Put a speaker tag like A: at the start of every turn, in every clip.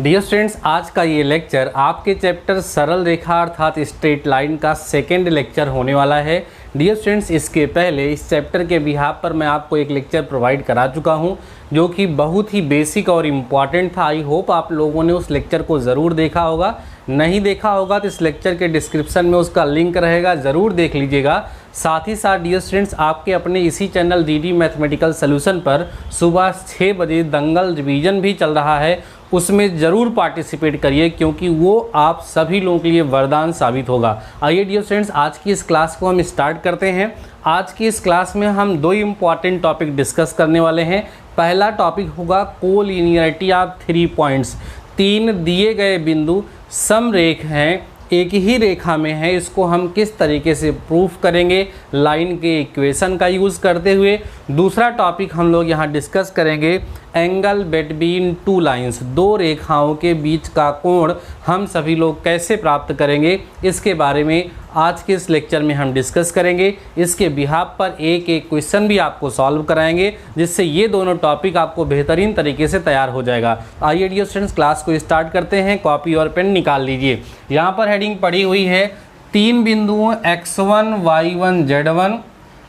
A: Dear students, आज का ये लेक्चर आपके चैप्टर सरल रेखा अर्थात स्ट्रेट लाइन का सेकेंड लेक्चर होने वाला है। डियर स्टूडेंट्स, इसके पहले इस चैप्टर के बिहाफ पर मैं आपको एक लेक्चर प्रोवाइड करा चुका हूँ जो कि बहुत ही बेसिक और इम्पॉर्टेंट था। आई होप आप लोगों ने उस लेक्चर को ज़रूर देखा होगा। नहीं देखा होगा तो इस लेक्चर के डिस्क्रिप्शन में उसका लिंक रहेगा, ज़रूर देख लीजिएगा। साथ ही साथ डियर स्टूडेंट्स, आपके अपने इसी चैनल डीडी मैथमेटिकल सॉल्यूशन पर सुबह 6 बजे दंगल रिवीजन भी चल रहा है, उसमें ज़रूर पार्टिसिपेट करिए क्योंकि वो आप सभी लोगों के लिए वरदान साबित होगा। आइए डियर स्टूडेंट्स, आज की इस क्लास को हम स्टार्ट करते हैं। आज की इस क्लास में हम दो इम्पॉर्टेंट टॉपिक डिस्कस करने वाले हैं। पहला टॉपिक होगा कोलिनियरिटी ऑफ 3 पॉइंट्स। 3 दिए गए बिंदु समरेख हैं, एक ही रेखा में है, इसको हम किस तरीके से प्रूफ करेंगे लाइन के इक्वेशन का यूज़ करते हुए। दूसरा टॉपिक हम लोग यहाँ डिस्कस करेंगे एंगल बिटवीन 2 लाइंस, 2 रेखाओं के बीच का कोण हम सभी लोग कैसे प्राप्त करेंगे, इसके बारे में आज के इस लेक्चर में हम डिस्कस करेंगे। इसके बिहाफ पर एक एक क्वेश्चन भी आपको सॉल्व कराएंगे जिससे ये दोनों टॉपिक आपको बेहतरीन तरीके से तैयार हो जाएगा। आइए डियर स्टूडेंट्स, क्लास को स्टार्ट करते हैं। कॉपी और पेन निकाल लीजिए। यहाँ पर हेडिंग पड़ी हुई है 3 बिंदुओं x1 y1 z1,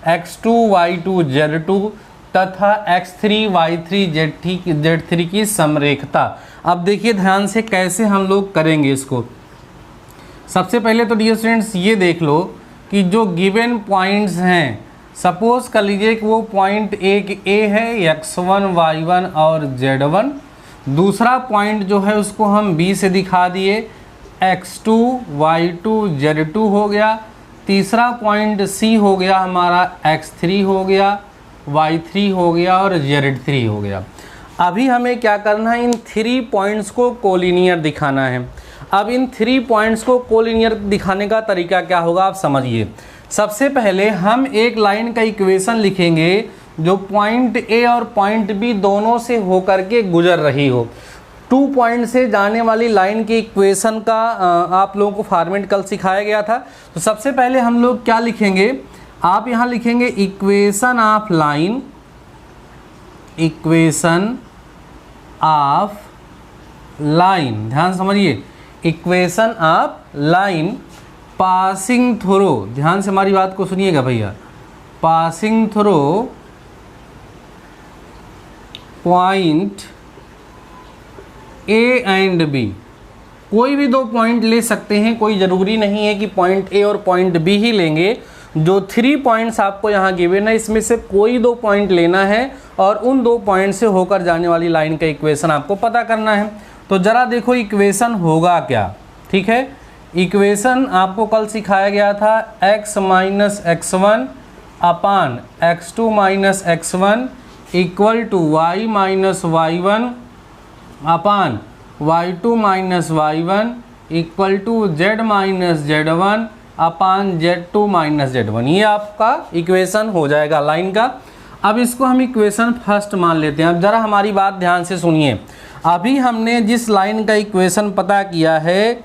A: x2 y2 z2 तथा x3 y3 z3 की समरेखता। अब देखिए ध्यान से कैसे हम लोग करेंगे इसको। सबसे पहले तो डियर स्टूडेंट्स ये देख लो कि जो गिवन पॉइंट्स हैं, सपोज कर लीजिए कि वो पॉइंट एक ए है x1 y1 और z1, दूसरा पॉइंट जो है उसको हम b से दिखा दिए, x2 y2 z2 हो गया, तीसरा पॉइंट c हो गया हमारा, x3 हो गया, y3 हो गया और z3 हो गया। अभी हमें क्या करना है, इन 3 पॉइंट्स को कोलिनियर दिखाना है। अब इन 3 पॉइंट्स को कोलिनियर दिखाने का तरीका क्या होगा आप समझिए। सबसे पहले हम एक लाइन का इक्वेशन लिखेंगे जो पॉइंट ए और पॉइंट बी दोनों से होकर के गुजर रही हो। 2 पॉइंट से जाने वाली लाइन की इक्वेशन का आप लोगों को फॉर्मेट कल सिखाया गया था। तो सबसे पहले हम लोग क्या लिखेंगे, आप यहाँ लिखेंगे equation of line, equation of line, ध्यान समझिए, equation of line passing through, ध्यान से हमारी बात को सुनिएगा भैया, passing through point A and B. कोई भी 2 पॉइंट ले सकते हैं, कोई ज़रूरी नहीं है कि पॉइंट ए और पॉइंट बी ही लेंगे। जो 3 पॉइंट्स आपको यहाँ गिवन है इसमें से कोई 2 पॉइंट लेना है और उन 2 पॉइंट से होकर जाने वाली लाइन का इक्वेशन आपको पता करना है। तो ज़रा देखो इक्वेशन होगा क्या, ठीक है। इक्वेशन आपको कल सिखाया गया था x minus x1 upon x2 minus x1 equal to y minus y1 upon y2 minus y1 equal to z minus z1 upon z2 minus z1। ये आपका इक्वेशन हो जाएगा लाइन का। अब इसको हम इक्वेशन फर्स्ट मान लेते हैं। अब ज़रा हमारी बात ध्यान से सुनिए। अभी हमने जिस लाइन का इक्वेशन पता किया है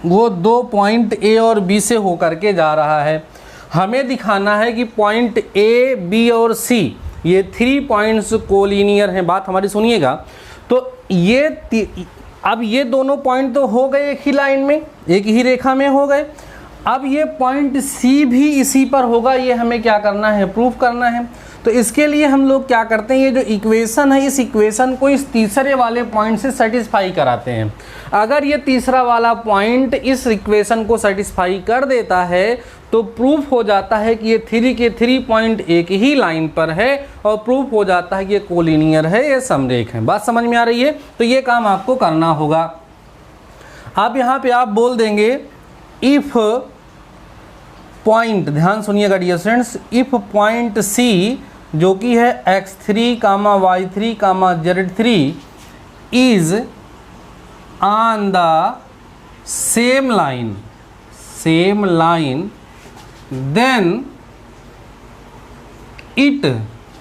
A: वो 2 पॉइंट ए और बी से होकर के जा रहा है। हमें दिखाना है कि पॉइंट ए, बी और सी ये 3 पॉइंट्स कोलिनियर हैं। बात हमारी सुनिएगा। तो ये अब ये दोनों पॉइंट तो हो गए एक ही लाइन में, एक ही रेखा में हो गए। अब ये पॉइंट सी भी इसी पर होगा, ये हमें क्या करना है, प्रूफ करना है। तो इसके लिए हम लोग क्या करते हैं, ये जो इक्वेशन है इस इक्वेशन को इस तीसरे वाले पॉइंट से सेटिस्फाई कराते हैं। अगर ये तीसरा वाला पॉइंट इस इक्वेशन को सेटिस्फाई कर देता है तो प्रूफ हो जाता है कि ये 3 के 3 पॉइंट एक ही लाइन पर है और प्रूफ हो जाता है कि ये कोलिनियर है, ये समरेख है। बात समझ में आ रही है। तो ये काम आपको करना होगा। अब यहाँ पे आप बोल देंगे इफ पॉइंट, ध्यान सुनिएगा dear students, if point C जो कि है x3, y3, z3 is on the same line then it,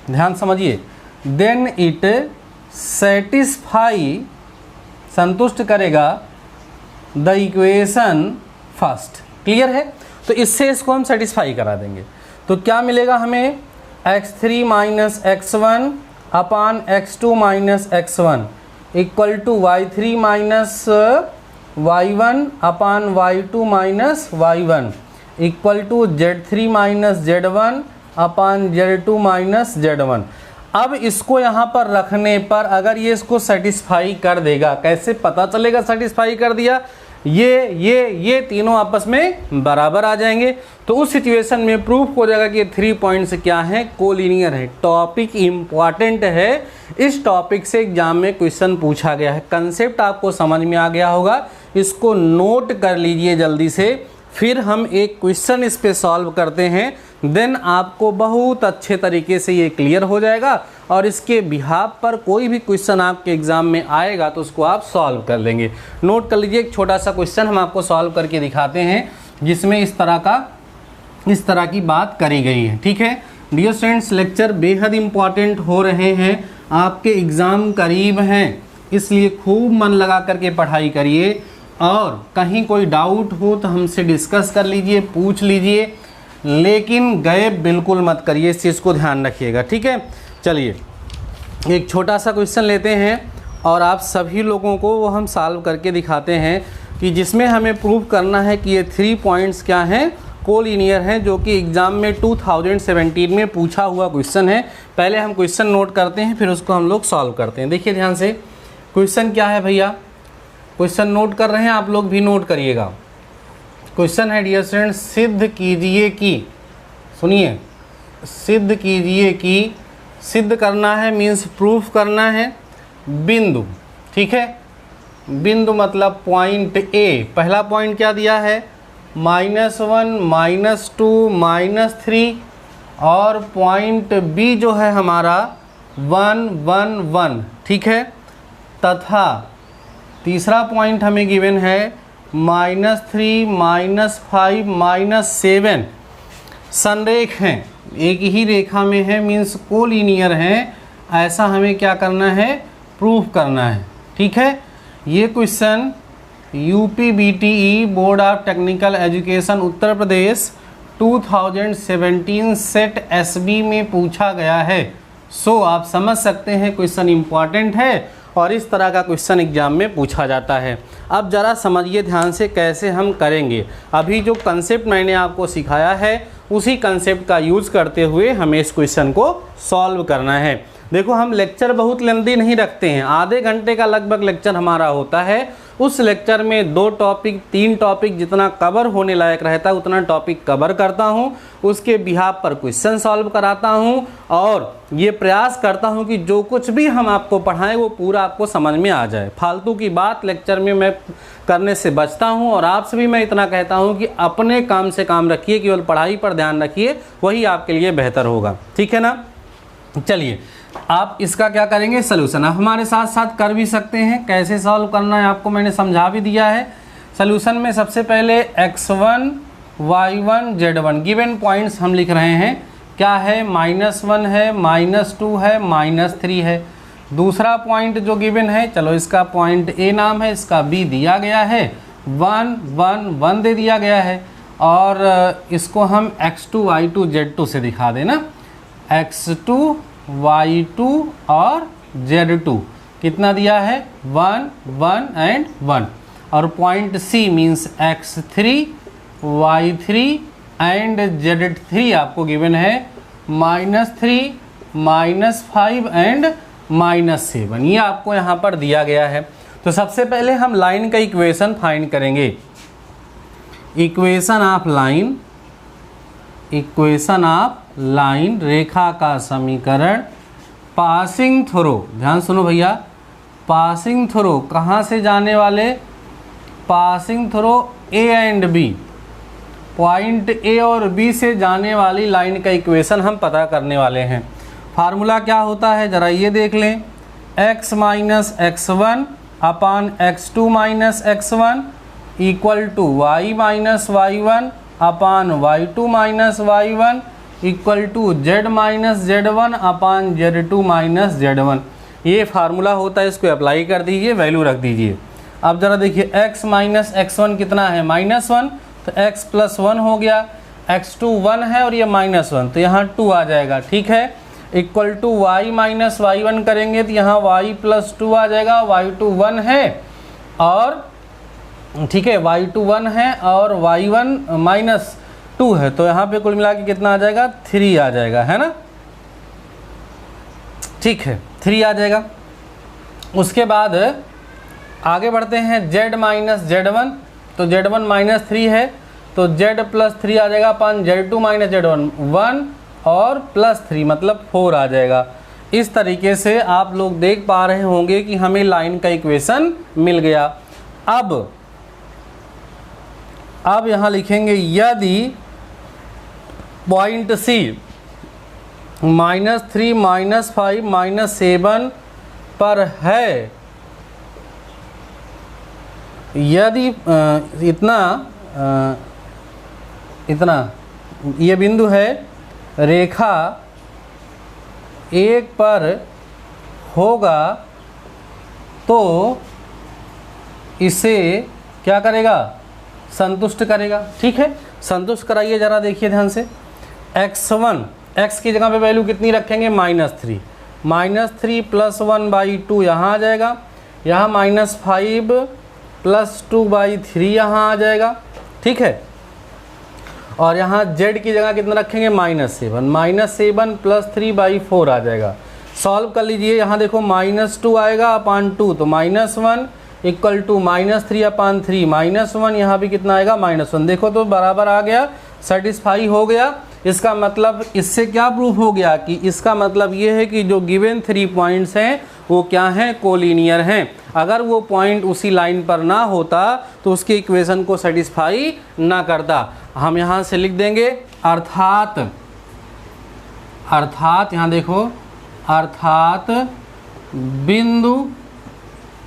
A: ध्यान समझिए, देन इट सेटिस्फाई, संतुष्ट करेगा द इक्वेशन फर्स्ट। क्लियर है। तो इससे इसको हम सेटिस्फाई करा देंगे। तो क्या मिलेगा हमें, x3 minus x1 upon x2 minus x1 equal to y3 minus y1 upon y2 minus y1 equal to z3 minus z1 upon z2 minus z1। अब इसको यहाँ पर रखने पर अगर ये इसको सेटिस्फाई कर देगा, कैसे पता चलेगा सेटिस्फाई कर दिया? ये तीनों आपस में बराबर आ जाएंगे, तो उस सिचुएशन में प्रूफ हो जाएगा कि ये 3 पॉइंट्स क्या हैं, कोलिनियर है। टॉपिक इम्पॉर्टेंट है, इस टॉपिक से एग्जाम में क्वेश्चन पूछा गया है। कंसेप्ट आपको समझ में आ गया होगा, इसको नोट कर लीजिए जल्दी से, फिर हम एक क्वेश्चन इस पे सॉल्व करते हैं, देन आपको बहुत अच्छे तरीके से ये क्लियर हो जाएगा और इसके बिहाफ पर कोई भी क्वेश्चन आपके एग्ज़ाम में आएगा तो उसको आप सॉल्व कर लेंगे। नोट कर लीजिए, एक छोटा सा क्वेश्चन हम आपको सॉल्व करके दिखाते हैं जिसमें इस तरह की बात करी गई है। ठीक है डियर स्टूडेंट्स, लेक्चर बेहद इम्पॉर्टेंट हो रहे हैं, आपके एग्ज़ाम करीब हैं, इसलिए खूब मन लगा करके पढ़ाई करिए और कहीं कोई डाउट हो तो हमसे डिस्कस कर लीजिए, पूछ लीजिए, लेकिन गए बिल्कुल मत करिए, इस चीज़ को ध्यान रखिएगा। ठीक है, चलिए एक छोटा सा क्वेश्चन लेते हैं और आप सभी लोगों को वो हम सॉल्व करके दिखाते हैं कि जिसमें हमें प्रूव करना है कि ये 3 पॉइंट्स क्या हैं, कोलिनियर हैं, जो कि एग्ज़ाम में 2017 में पूछा हुआ क्वेश्चन है। पहले हम क्वेश्चन नोट करते हैं, फिर उसको हम लोग सॉल्व करते हैं। देखिए ध्यान से, क्वेश्चन क्या है भैया, क्वेश्चन नोट कर रहे हैं आप लोग भी नोट करिएगा। क्वेश्चन है डियर स्टूडेंट, सिद्ध कीजिए कि, सुनिए, सिद्ध कीजिए कि, सिद्ध करना है मीन्स प्रूफ करना है, बिंदु, ठीक है, बिंदु मतलब पॉइंट ए, पहला पॉइंट क्या दिया है, -1 -2 -3 और पॉइंट बी जो है हमारा 1 1 1, ठीक है, तथा तीसरा पॉइंट हमें गिवन है -3 -5 -7 संरेख हैं, एक ही रेखा में है मीन्स कोलिनियर हैं, ऐसा हमें क्या करना है, प्रूफ करना है। ठीक है, ये question UPBTE board of technical education Uttar Pradesh 2017 set SB में पूछा गया है। सो आप समझ सकते हैं क्वेश्चन इम्पॉर्टेंट है और इस तरह का क्वेश्चन एग्जाम में पूछा जाता है। अब ज़रा समझिए ध्यान से कैसे हम करेंगे। अभी जो कंसेप्ट मैंने आपको सिखाया है उसी कंसेप्ट का यूज़ करते हुए हमें इस क्वेश्चन को सॉल्व करना है। देखो हम लेक्चर बहुत लेंथी नहीं रखते हैं, आधे घंटे का लगभग लेक्चर हमारा होता है। उस लेक्चर में 2 टॉपिक 3 टॉपिक जितना कवर होने लायक रहता है उतना टॉपिक कवर करता हूं, उसके बिहाफ पर क्वेश्चन सॉल्व कराता हूं और ये प्रयास करता हूं कि जो कुछ भी हम आपको पढ़ाएं वो पूरा आपको समझ में आ जाए। फालतू की बात लेक्चर में मैं करने से बचता हूं और आपसे भी मैं इतना कहता हूं कि अपने काम से काम रखिए, केवल पढ़ाई पर ध्यान रखिए, वही आपके लिए बेहतर होगा। ठीक है ना, चलिए आप इसका क्या करेंगे, सलूशन आप हमारे साथ साथ कर भी सकते हैं। कैसे सॉल्व करना है आपको मैंने समझा भी दिया है। सलूशन में सबसे पहले x1 y1 z1 given points हम लिख रहे हैं, क्या है, -1 है, -2 है, -3 है। दूसरा पॉइंट जो गिवन है, चलो इसका पॉइंट A नाम है, इसका B दिया गया है, 1 1 1 दे दिया गया है और इसको हम x2 y2 z2 से दिखा देना, x2 y2 और z2 कितना दिया है, 1 1 एंड 1 और point C means x3 y3 and z3 आपको गिवन है -3 -5 एंड -7, ये आपको यहाँ पर दिया गया है। तो सबसे पहले हम लाइन का इक्वेशन फाइंड करेंगे। Equation of line, equation of line, रेखा का समीकरण, पासिंग थ्रो, ध्यान सुनो भैया, पासिंग थ्रो कहाँ से जाने वाले, passing throw A and B, point A और B से जाने वाली लाइन का इक्वेशन हम पता करने वाले हैं। फार्मूला क्या होता है जरा ये देख लें, x minus x1 upon x2 minus x1 equal to y minus y1 upon y2 minus y1 equal to z minus z1 upon z2 minus z1। ये फार्मूला होता है, इसको अप्लाई कर दीजिए, वैल्यू रख दीजिए। अब ज़रा देखिए x माइनस x1 कितना है, -1, तो x प्लस 1 हो गया, x2 1 है और ये -1 तो यहाँ 2 आ जाएगा। ठीक है, equal to Y minus Y one करेंगे तो यहाँ वाई प्लस टू आ जाएगा, वाई टू वन है और ठीक है वाई टू वन है और वाई वन माइनस टू है, तो यहाँ पे कुल मिला के कितना आ जाएगा 3 आ जाएगा, है ना, ठीक है 3 आ जाएगा। उसके बाद आगे बढ़ते हैं z माइनस z1, तो z1 माइनस 3 है तो z प्लस 3 आ जाएगा अपन z2 माइनस z1 1 और प्लस 3 मतलब 4 आ जाएगा। इस तरीके से आप लोग देख पा रहे होंगे कि हमें लाइन का इक्वेशन मिल गया। अब यहाँ लिखेंगे यदि पॉइंट C -3 -5 -7 पर है, यदि इतना ये बिंदु है रेखा 1 पर होगा तो इसे क्या करेगा, संतुष्ट करेगा। ठीक है, संतुष्ट कराइए ज़रा, देखिए ध्यान से। x1 x की जगह पे वैल्यू कितनी रखेंगे -3, -3 + 1/2 यहाँ आ जाएगा, यहाँ -5 + 2/3 यहाँ आ जाएगा। ठीक है, और यहाँ z की जगह कितना रखेंगे -7 + 3/4 आ जाएगा। सॉल्व कर लीजिए, यहाँ देखो -2 आएगा अपान 2 तो -1 इक्वल टू -3/3 -1, यहाँ भी कितना आएगा -1, देखो तो बराबर आ गया, सेटिस्फाई हो गया। इसका मतलब इससे क्या प्रूफ हो गया कि इसका मतलब ये है कि जो गिवन 3 पॉइंट्स हैं वो क्या हैं, कोलिनियर हैं। अगर वो पॉइंट उसी लाइन पर ना होता तो उसके इक्वेशन को सेटिस्फाई ना करता। हम यहाँ से लिख देंगे अर्थात यहाँ देखो, अर्थात बिंदु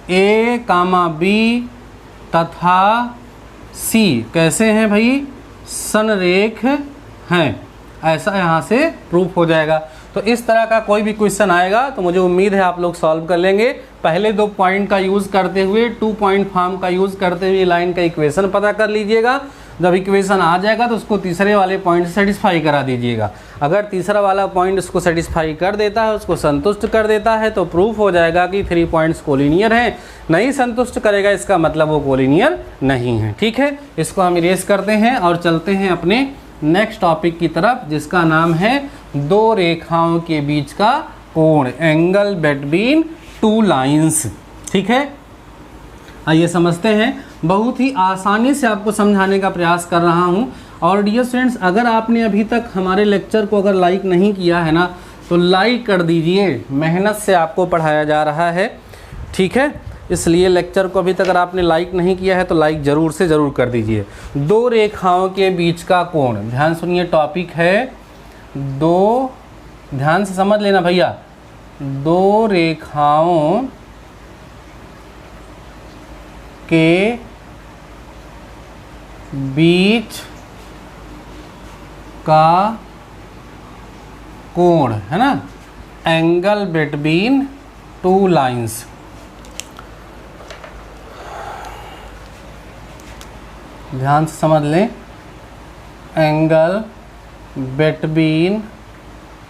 A: A, B तथा C कैसे हैं भाई, संरेख हैं, ऐसा यहाँ से प्रूफ हो जाएगा। तो इस तरह का कोई भी क्वेश्चन आएगा तो मुझे उम्मीद है आप लोग सॉल्व कर लेंगे। पहले 2 पॉइंट का यूज़ करते हुए 2 पॉइंट फॉर्म का यूज़ करते हुए लाइन का इक्वेशन पता कर लीजिएगा। जब इक्वेशन आ जाएगा तो उसको तीसरे वाले पॉइंट से सेटिस्फाई करा दीजिएगा। अगर तीसरा वाला पॉइंट उसको सेटिस्फाई कर देता है, उसको संतुष्ट कर देता है, तो प्रूफ हो जाएगा कि 3 पॉइंट्स कोलिनियर हैं। नहीं संतुष्ट करेगा इसका मतलब वो कोलिनियर नहीं है। ठीक है, इसको हम इरेज करते हैं और चलते हैं अपने नेक्स्ट टॉपिक की तरफ, जिसका नाम है 2 रेखाओं के बीच का कोण, एंगल बिटवीन 2 लाइंस। ठीक है, आइए समझते हैं। बहुत ही आसानी से आपको समझाने का प्रयास कर रहा हूं। और डियर स्टूडेंट्स, अगर आपने अभी तक हमारे लेक्चर को अगर लाइक नहीं किया है ना, तो लाइक कर दीजिए। मेहनत से आपको पढ़ाया जा रहा है, ठीक है, इसलिए लेक्चर को अभी तक अगर आपने लाइक नहीं किया है तो लाइक ज़रूर से ज़रूर कर दीजिए। 2 रेखाओं के बीच का कोण, ध्यान सुनिए, टॉपिक है 2, ध्यान से समझ लेना भैया, 2 रेखाओं के बीच का कोण, है ना, एंगल बिटवीन 2 लाइंस। ध्यान से समझ लें, एंगल बिटवीन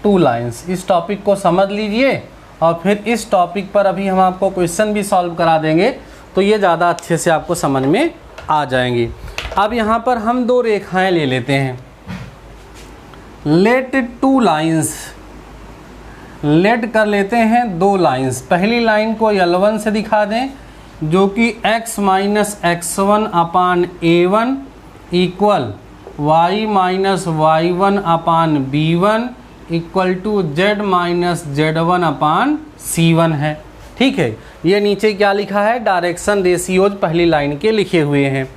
A: 2 लाइंस, इस टॉपिक को समझ लीजिए और फिर इस टॉपिक पर अभी हम आपको क्वेश्चन भी सॉल्व करा देंगे, तो ये ज़्यादा अच्छे से आपको समझ में आ जाएंगी। अब यहाँ पर हम 2 रेखाएं ले लेते हैं। लेट 2 लाइंस, लेट कर लेते हैं 2 लाइंस। पहली लाइन को L1 से दिखा दें, जो कि x minus x1 upon A1 equal y minus y1 upon B1 equal to z minus z1 upon C1 है। ठीक है, ये नीचे क्या लिखा है, डायरेक्शन रेशियोज पहली लाइन के लिखे हुए हैं।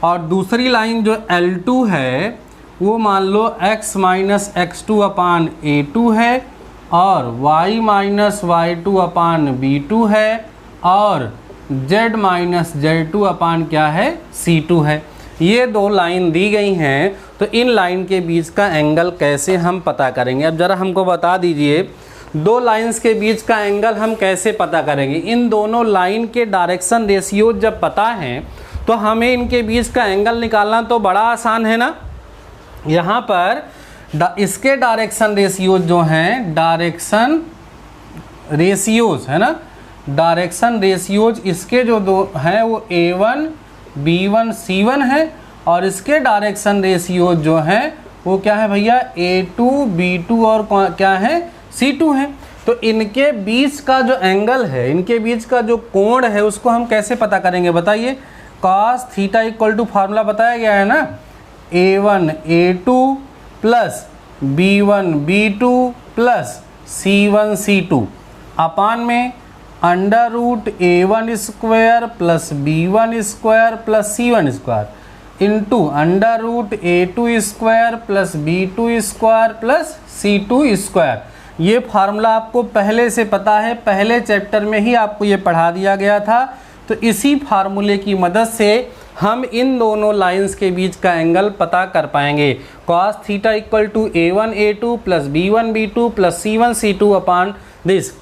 A: और दूसरी लाइन जो L2 है वो मान लो x minus x2 upon A2 है और y minus y2 upon B2 है और z माइनस z2 अपान क्या है, C2 है। ये 2 लाइन दी गई हैं, तो इन लाइन के बीच का एंगल कैसे हम पता करेंगे। अब ज़रा हमको बता दीजिए, 2 लाइंस के बीच का एंगल हम कैसे पता करेंगे। इन दोनों लाइन के डायरेक्शन रेशियो जब पता है तो हमें इनके बीच का एंगल निकालना तो बड़ा आसान है ना। यहाँ पर इसके डायरेक्शन रेशियोज जो हैं, डायरेक्शन रेशियोज है ना, डायरेक्शन रेशियोज इसके जो दो हैं वो A1 B1 C1 है, और इसके डायरेक्शन रेशियोज जो हैं वो क्या है भैया, A2 B2 और क्या है, C2 है। तो इनके बीच का जो एंगल है, इनके बीच का जो कोण है, उसको हम कैसे पता करेंगे बताइए। cos theta equal to formula बताया गया है ना, A1 A2 plus B1 B2 plus C1 C2 upon में under root A1 square plus B1 square plus C1 square into under root A2 square plus B2 square plus C2 square. ये formula आपको पहले से पता है, पहले chapter में ही आपको ये पढ़ा दिया गया था। तो इसी फार्मूले की मदद से हम इन दोनों लाइंस के बीच का एंगल पता कर पाएंगे। cos theta equal to A1 A2 plus B1 B2 plus C1 C2 upon this.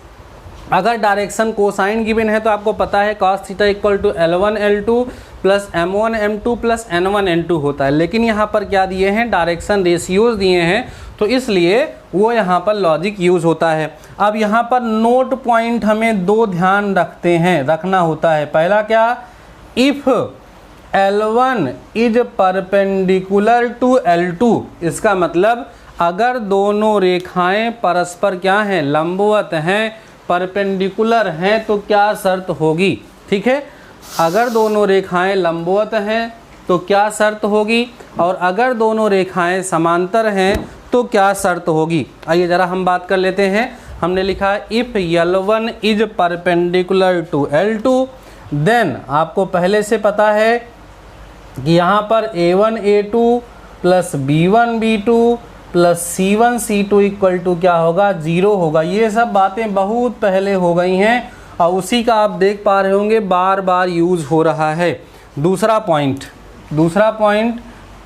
A: अगर डायरेक्शन कोसाइन गिवन है तो आपको पता है cos theta equal to L1 L2 plus M1 M2 plus N1 N2 होता है, लेकिन यहाँ पर क्या दिए हैं, डायरेक्शन रेशियोज दिए हैं, तो इसलिए वो यहाँ पर लॉजिक यूज़ होता है। अब यहाँ पर नोट पॉइंट हमें दो ध्यान रखना होता है। पहला क्या, if L1 is perpendicular to L2, इसका मतलब अगर दोनों रेखाएं परस्पर क्या हैं, लंबवत हैं, परपेंडिकुलर हैं, तो क्या शर्त होगी। ठीक है, अगर दोनों रेखाएं लंबवत हैं तो क्या शर्त होगी, और अगर दोनों रेखाएं समांतर हैं तो क्या शर्त होगी। आइए ज़रा हम बात कर लेते हैं। हमने लिखा है if L1 is perpendicular to L2, then आपको पहले से पता है कि यहाँ पर A1 A2 plus B1 B2 plus C1 C2 equal to क्या होगा, 0 होगा। ये सब बातें बहुत पहले हो गई हैं और उसी का आप देख पा रहे होंगे बार बार यूज़ हो रहा है। दूसरा point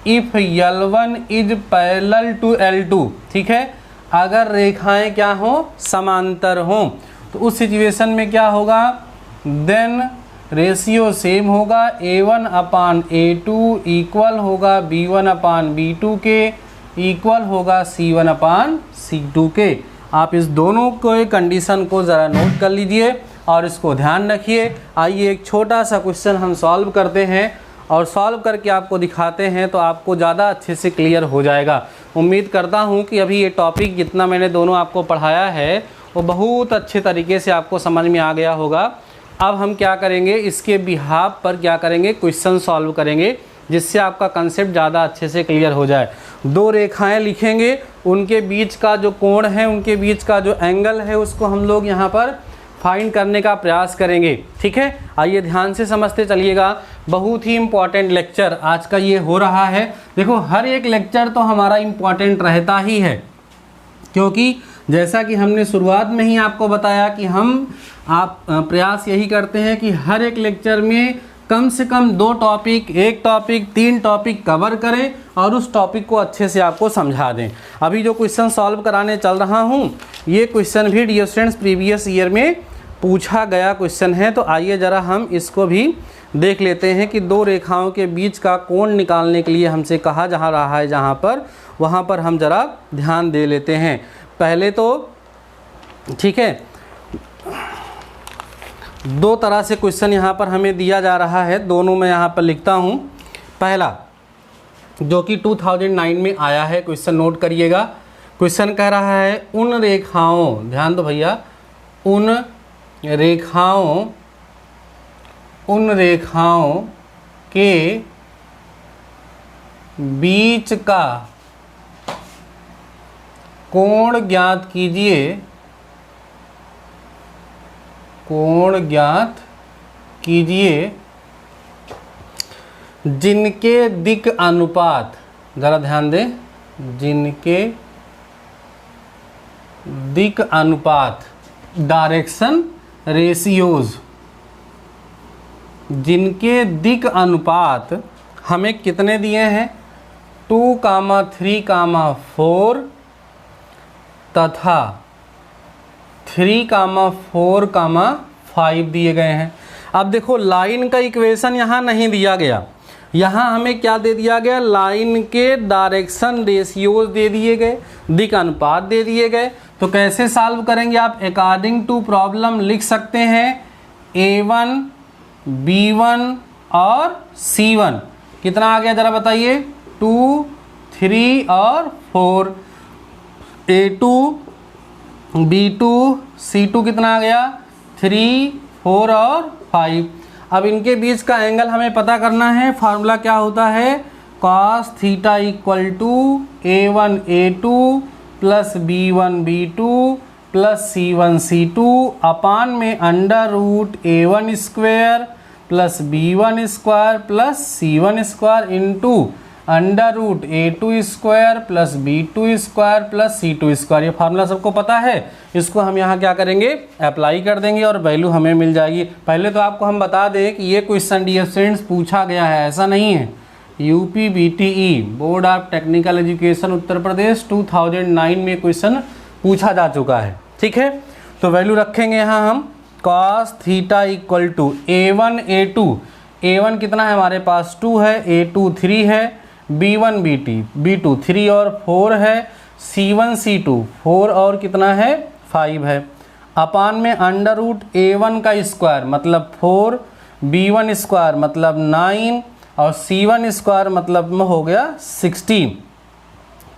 A: if L1 is parallel to L2, ठीक है, अगर रेखाएं क्या हो, समांतर हों, तो उस सिचुएशन में क्या होगा, देन रेशियो सेम होगा, A1 अपान A2 इक्वल होगा B1 अपान B2 के, इक्वल होगा C1 अपान C2 के। आप इस दोनों को कंडीशन को ज़रा नोट कर लीजिए और इसको ध्यान रखिए। आइए एक छोटा सा क्वेश्चन हम सॉल्व करते हैं और सॉल्व करके आपको दिखाते हैं, तो आपको ज़्यादा अच्छे से क्लियर हो जाएगा। उम्मीद करता हूँ कि अभी ये टॉपिक जितना मैंने दोनों आपको पढ़ाया है वो बहुत अच्छे तरीके से आपको समझ में आ गया होगा। अब हम क्या करेंगे, इसके बिहाफ पर क्या करेंगे, क्वेश्चन सॉल्व करेंगे, जिससे आपका कंसेप्ट ज़्यादा अच्छे से क्लियर हो जाए। दो रेखाएं लिखेंगे, उनके बीच का जो कोण है, उनके बीच का जो एंगल है, उसको हम लोग यहाँ पर फाइंड करने का प्रयास करेंगे। ठीक है, आइए ध्यान से समझते चलिएगा। बहुत ही इम्पॉर्टेंट लेक्चर आज का ये हो रहा है। देखो, हर एक लेक्चर तो हमारा इम्पॉर्टेंट रहता ही है, क्योंकि जैसा कि हमने शुरुआत में ही आपको बताया कि आप प्रयास यही करते हैं कि हर एक लेक्चर में कम से कम 2 टॉपिक, 1 टॉपिक, 3 टॉपिक कवर करें और उस टॉपिक को अच्छे से आपको समझा दें। अभी जो क्वेश्चन सॉल्व कराने चल रहा हूँ, ये क्वेश्चन भी डियर स्टूडेंट्स प्रीवियस ईयर में पूछा गया क्वेश्चन है। तो आइए ज़रा हम इसको भी देख लेते हैं कि दो रेखाओं के बीच का कोण निकालने के लिए हमसे कहा जा रहा है जहाँ पर, वहाँ पर हम ज़रा ध्यान दे लेते हैं। पहले तो ठीक है, 2 तरह से क्वेश्चन यहाँ पर हमें दिया जा रहा है, दोनों मैं यहाँ पर लिखता हूँ। पहला जो कि 2009 में आया है, क्वेश्चन नोट करिएगा। क्वेश्चन कह रहा है उन रेखाओं, ध्यान दो भैया, उन रेखाओं के बीच का कोण ज्ञात कीजिए, कोण ज्ञात कीजिए जिनके दिक् अनुपात, ज़रा ध्यान दें, जिनके दिक् अनुपात, डायरेक्शन रेशियोज, जिनके दिक् अनुपात हमें कितने दिए हैं, 2, 3, 4 तथा 3, 4, 5 दिए गए हैं। अब देखो, लाइन का इक्वेशन यहाँ नहीं दिया गया, यहाँ हमें क्या दे दिया गया, लाइन के डायरेक्शन रेशियोज दे दिए गए, दिक् अनुपात दे दिए गए। तो कैसे सॉल्व करेंगे आप, अकॉर्डिंग टू प्रॉब्लम लिख सकते हैं A1 B1 और C1 कितना आ गया जरा बताइए, 2 3 और 4, A2 B2 C2 कितना आ गया, 3 4 और 5। अब इनके बीच का एंगल हमें पता करना है, फार्मूला क्या होता है, cos theta equal to A1 A2 plus B1 B2 plus C1 C2 upon में under root A1 square plus B1 square plus C1 square into under root A2 square plus B2 square plus C2 square. ये formula सबको पता है, इसको हम यहाँ क्या करेंगे, अप्लाई कर देंगे और वैल्यू हमें मिल जाएगी। पहले तो आपको हम बता दें कि ये क्वेश्चन डियर स्टूडेंट्स पूछा गया है, ऐसा नहीं है। UP BTE board of technical education Uttar Pradesh 2009 में क्वेश्चन पूछा जा चुका है, ठीक है। तो वैल्यू रखेंगे यहाँ हम cos theta equal to A1 A2, A1 कितना है हमारे पास 2 है, A2 3 है, B1 B2 3 और 4 है, C1 C2 4 और कितना है 5 है, अपान में अंडर रूट A1 का स्क्वायर मतलब 4, B1 स्क्वायर मतलब 9 और C1 स्क्वायर मतलब में हो गया 16,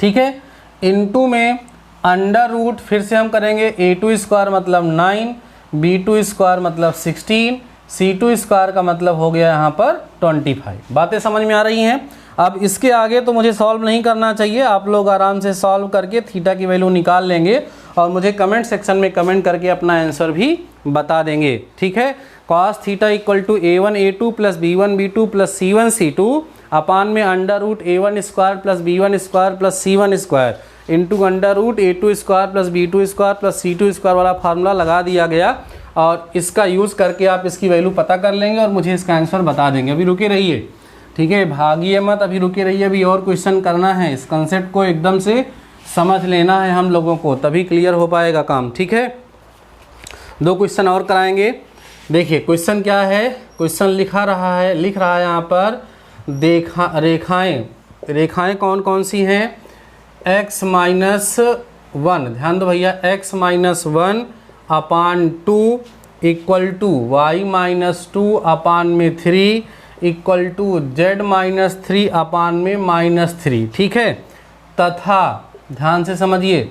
A: ठीक है। इनटू में अंडर रूट फिर से हम करेंगे A2 स्क्वायर मतलब 9, B2 स्क्वायर मतलब 16, C2 स्क्वायर का मतलब हो गया यहाँ पर 25। बातें समझ में आ रही हैं। अब इसके आगे तो मुझे सॉल्व नहीं करना चाहिए, आप लोग आराम से सॉल्व करके थीटा की वैल्यू निकाल लेंगे और मुझे कमेंट सेक्शन में कमेंट करके अपना आंसर भी बता देंगे, ठीक है। cos theta equal to A1 A2 plus B1 B2 plus C1 C2 upon में under root A1 square plus B1 square plus C1 square into under root A2 square plus B2 square plus C2 square वाला formula लगा दिया गया और इसका use करके आप इसकी वैल्यू पता कर लेंगे और मुझे इसका आंसर बता देंगे। अभी रुके रहिए, ठीक है, भागिए मत, अभी रुके रहिए, अभी और क्वेश्चन करना है। इस कंसेप्ट को एकदम से समझ लेना है हम लोगों को, तभी क्लियर हो पाएगा काम, ठीक है। 2 क्वेश्चन और कराएंगे। देखिए क्वेश्चन क्या है, क्वेश्चन लिख रहा है यहाँ पर रेखाएं कौन कौन सी हैं, x माइनस 1, ध्यान दो भैया, x minus 1 upon 2 equal to y minus 2 upon में 3 equal to z minus 3 upon में माइनस 3, ठीक है। तथा ध्यान से समझिए,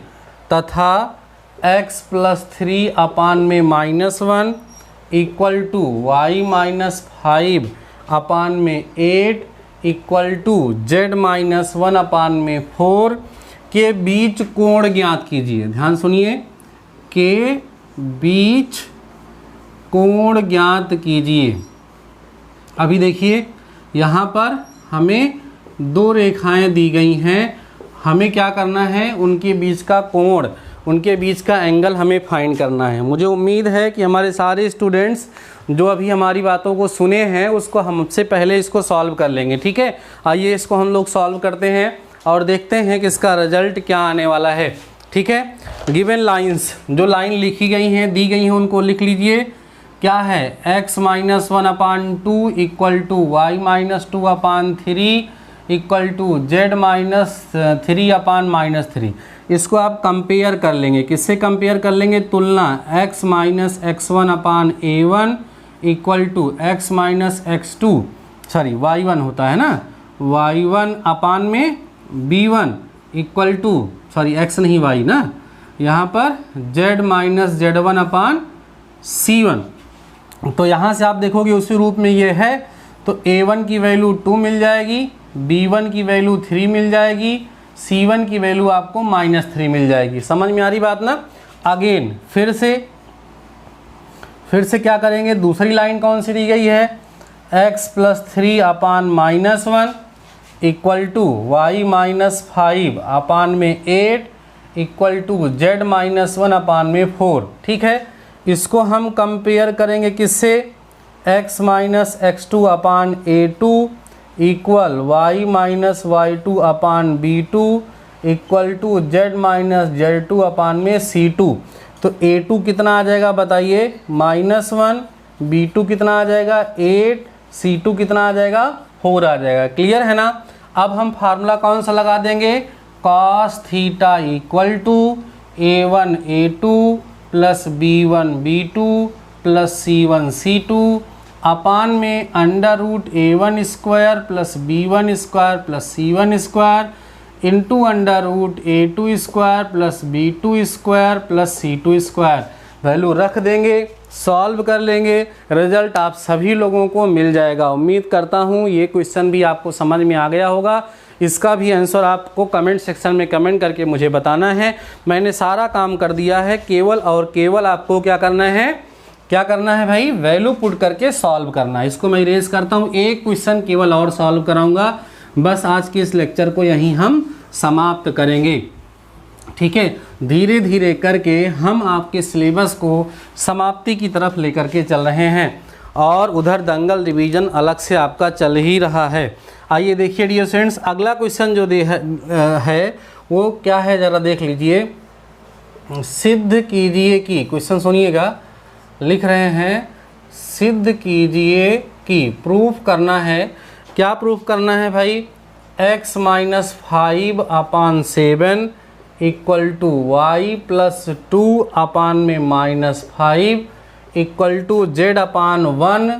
A: तथा x प्लस 3 अपान में minus 1 equal to y minus 5 upon में 8 equal to z minus 1 upon में 4 के बीच कोण ज्ञात कीजिए। ध्यान सुनिए, के बीच कोण ज्ञात कीजिए। अभी देखिए यहाँ पर हमें 2 रेखाएं दी गई हैं, हमें क्या करना है, उनके बीच का कोण, उनके बीच का एंगल हमें फाइंड करना है। मुझे उम्मीद है कि हमारे सारे स्टूडेंट्स जो अभी हमारी बातों को सुने हैं उसको हमसे पहले इसको सॉल्व कर लेंगे, ठीक है। आइए इसको हम लोग सॉल्व करते हैं और देखते हैं कि इसका रिजल्ट क्या आने वाला है, ठीक है। गिवन लाइंस, जो लाइन लिखी गई हैं, दी गई हैं, उनको लिख लीजिए। क्या है, x minus 1 upon 2 equal to Y minus 2 upon 3 equal to z minus 3 upon minus 3। इसको आप कंपेयर कर लेंगे, किससे कंपेयर कर लेंगे, तुलना, x minus x1 upon a1 equal to x minus x2, sorry y1 होता है ना, y1 अपान में b1 equal to, sorry x नहीं y ना, यहाँ पर z minus z1 upon c1। तो यहाँ से आप देखोगे उसी रूप में ये है, तो a1 की वैल्यू 2 मिल जाएगी, b1 की वैल्यू 3 मिल जाएगी, c1 की वैल्यू आपको -3 मिल जाएगी। समझ में आ रही बात ना। अगेन फिर से क्या करेंगे, दूसरी लाइन कौन सी दी गई है, x plus 3 upon -1 equal to y minus 5 upon में 8 equal to z minus 1 upon में 4, ठीक है। इसको हम कंपेयर करेंगे किससे, x minus x2 upon a2 equal y minus y2 upon b2 equal to z minus z2 upon में c2। तो a2 कितना आ जाएगा बताइए, -1, b2 कितना आ जाएगा 8, c2 कितना आ जाएगा 4 आ जाएगा। क्लियर है ना। अब हम फार्मूला कौन सा लगा देंगे, cos theta equal to a1 a2 plus b1 b2 plus c1 c2 upon में under root a1 square plus b1 square plus c1 square into under root a2 square plus b2 square plus c2 square. Value रख देंगे, solve कर लेंगे, result आप सभी लोगों को मिल जाएगा। उम्मीद करता हूँ ये क्वेश्चन भी आपको समझ में आ गया होगा। इसका भी आंसर आपको कमेंट सेक्शन में कमेंट करके मुझे बताना है। मैंने सारा काम कर दिया है, केवल और केवल आपको क्या करना है भाई, वैल्यू पुट करके सॉल्व करना है। इसको मैं इरेज करता हूँ, एक क्वेश्चन केवल और सॉल्व कराऊंगा, बस आज के इस लेक्चर को यहीं हम समाप्त करेंगे। ठीक है, धीरे धीरे करके हम आपके सिलेबस को समाप्ति की तरफ लेकर के चल रहे हैं और उधर दंगल रिवीजन अलग से आपका चल ही रहा है। आइए देखिए डियर स्टूडेंट्स, अगला क्वेश्चन जो है वो क्या है, ज़रा देख लीजिए। सिद्ध कीजिए कि, क्वेश्चन सुनिएगा, लिख रहे हैं सिद्ध कीजिए कि, प्रूफ करना है। क्या प्रूफ करना है भाई, x minus 5 upon 7 equal to Y plus 2 upon में minus 5 equal to z upon 1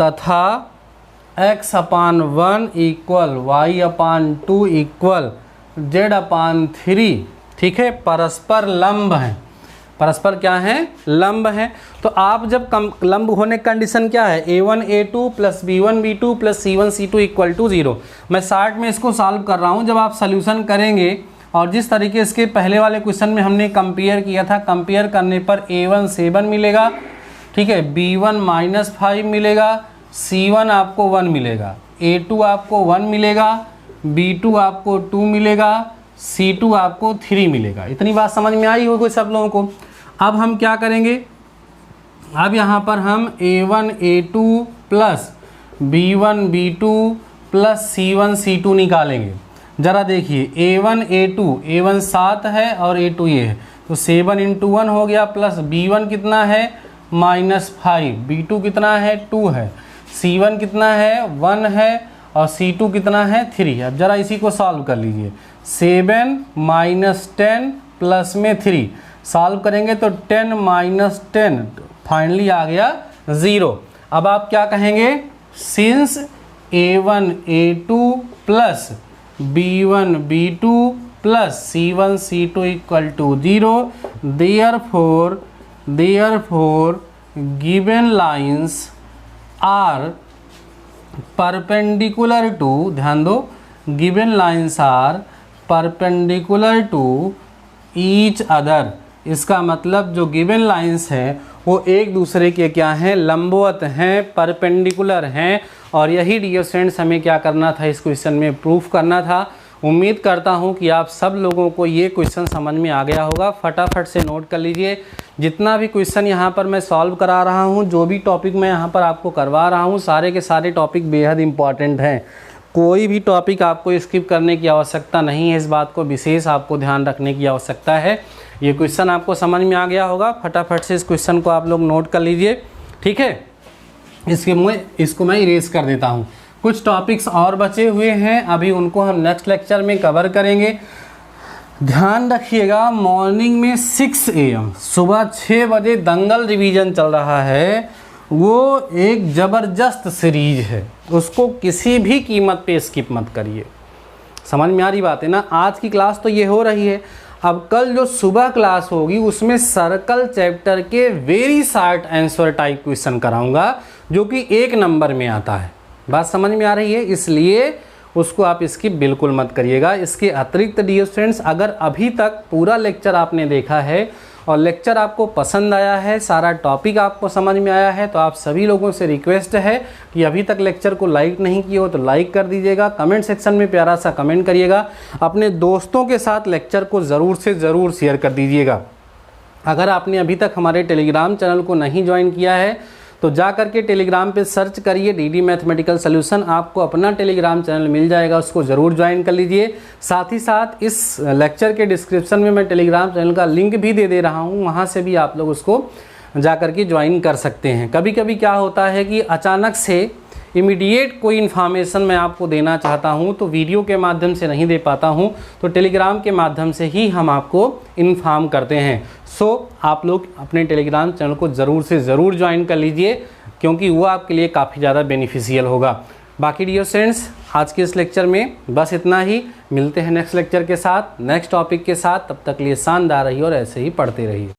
A: तथा x upon 1 equal y upon 2 equal z upon 3। ठीक है, परस्पर लंब हैं। परस्पर क्या है, लंब है। तो आप जब लंब होने का कंडीशन क्या है, a1 a2 plus b1 b2 plus c1 c2 equal to 0। मैं शार्ट में इसको सॉल्व कर रहा हूँ। जब आप सोल्यूशन करेंगे और जिस तरीके इसके पहले वाले क्वेश्चन में हमने कंपेयर किया था, कंपेयर करने पर a1 7 मिलेगा, ठीक है, b1 माइनस 5 मिलेगा, c1 आपको 1 मिलेगा, a2 आपको 1 मिलेगा, b2 आपको 2 मिलेगा, C2 आपको 3 मिलेगा। इतनी बात समझ में आई होगी सब लोगों को। अब हम क्या करेंगे, अब यहाँ पर हम A1 A2 plus B1 B2 plus C1 C2 निकालेंगे। ज़रा देखिए, A1 A1 7 है और A2 ये है, तो 7 इंटू 1 हो गया, प्लस B1 कितना है -5, B2 कितना है 2 है, C1 कितना है 1 है और C2 कितना है 3। अब ज़रा इसी को सॉल्व कर लीजिए। 7 माइनस 10 प्लस में 3 सॉल्व करेंगे तो 10 माइनस 10 फाइनली आ गया 0। अब आप क्या कहेंगे, since A1 A2 plus B1 B2 plus C1 C2 equal to 0, therefore given lines are perpendicular to, ध्यान दो, given lines are perpendicular to each other. इसका मतलब जो गिवन लाइन्स हैं वो एक दूसरे के क्या हैं, लंबवत हैं, परपेंडिकुलर हैं। और यही डियर स्टूडेंट्स हमें क्या करना था, इस क्वेश्चन में प्रूफ करना था। उम्मीद करता हूँ कि आप सब लोगों को ये क्वेश्चन समझ में आ गया होगा। फटाफट से नोट कर लीजिए, जितना भी क्वेश्चन यहाँ पर मैं सॉल्व करा रहा हूँ, जो भी टॉपिक मैं यहाँ पर आपको करवा रहा हूँ, सारे के सारे टॉपिक बेहद इंपॉर्टेंट हैं। कोई भी टॉपिक आपको स्किप करने की आवश्यकता नहीं है, इस बात को विशेष आपको ध्यान रखने की आवश्यकता है। ये क्वेश्चन आपको समझ में आ गया होगा, फटाफट से इस क्वेश्चन को आप लोग नोट कर लीजिए। ठीक है, इसको मैं इरेज कर देता हूँ। कुछ टॉपिक्स और बचे हुए हैं, अभी उनको हम नेक्स्ट लेक्चर में कवर करेंगे। ध्यान रखिएगा, मॉर्निंग में 6 AM सुबह 6 बजे दंगल रिवीजन चल रहा है। वो एक ज़बरदस्त सीरीज है, उसको किसी भी कीमत पे स्किप मत करिए। समझ में आ रही बात है ना। आज की क्लास तो ये हो रही है, अब कल जो सुबह क्लास होगी उसमें सर्कल चैप्टर के very short answer type question कराऊंगा, जो कि 1 नंबर में आता है। बात समझ में आ रही है, इसलिए उसको आप स्किप बिल्कुल मत करिएगा। इसके अतिरिक्त डियर स्टूडेंट्स, अगर अभी तक पूरा लेक्चर आपने देखा है और लेक्चर आपको पसंद आया है, सारा टॉपिक आपको समझ में आया है, तो आप सभी लोगों से रिक्वेस्ट है कि अभी तक लेक्चर को लाइक नहीं किए हो तो लाइक कर दीजिएगा, कमेंट सेक्शन में प्यारा सा कमेंट करिएगा, अपने दोस्तों के साथ लेक्चर को ज़रूर से ज़रूर शेयर कर दीजिएगा। अगर आपने अभी तक हमारे टेलीग्राम चैनल को नहीं ज्वाइन किया है तो जा करके टेलीग्राम पे सर्च करिए DD मैथमेटिकल सॉल्यूशन, आपको अपना टेलीग्राम चैनल मिल जाएगा, उसको ज़रूर ज्वाइन कर लीजिए। साथ ही साथ इस लेक्चर के डिस्क्रिप्शन में मैं टेलीग्राम चैनल का लिंक भी दे रहा हूँ, वहाँ से भी आप लोग उसको जा करके ज्वाइन कर सकते हैं। कभी कभी क्या होता है कि अचानक से इमीडिएट कोई इन्फॉर्मेशन मैं आपको देना चाहता हूँ तो वीडियो के माध्यम से नहीं दे पाता हूँ, तो टेलीग्राम के माध्यम से ही हम आपको इन्फॉर्म करते हैं। सो आप लोग अपने टेलीग्राम चैनल को ज़रूर से ज़रूर ज्वाइन कर लीजिए, क्योंकि वो आपके लिए काफ़ी ज़्यादा बेनिफिशियल होगा। बाकी डियर स्टूडेंट्स, आज के इस लेक्चर में बस इतना ही। मिलते हैं नेक्स्ट लेक्चर के साथ, नेक्स्ट टॉपिक के साथ। तब तक लिए शानदार रहिए और ऐसे ही पढ़ते रहिए।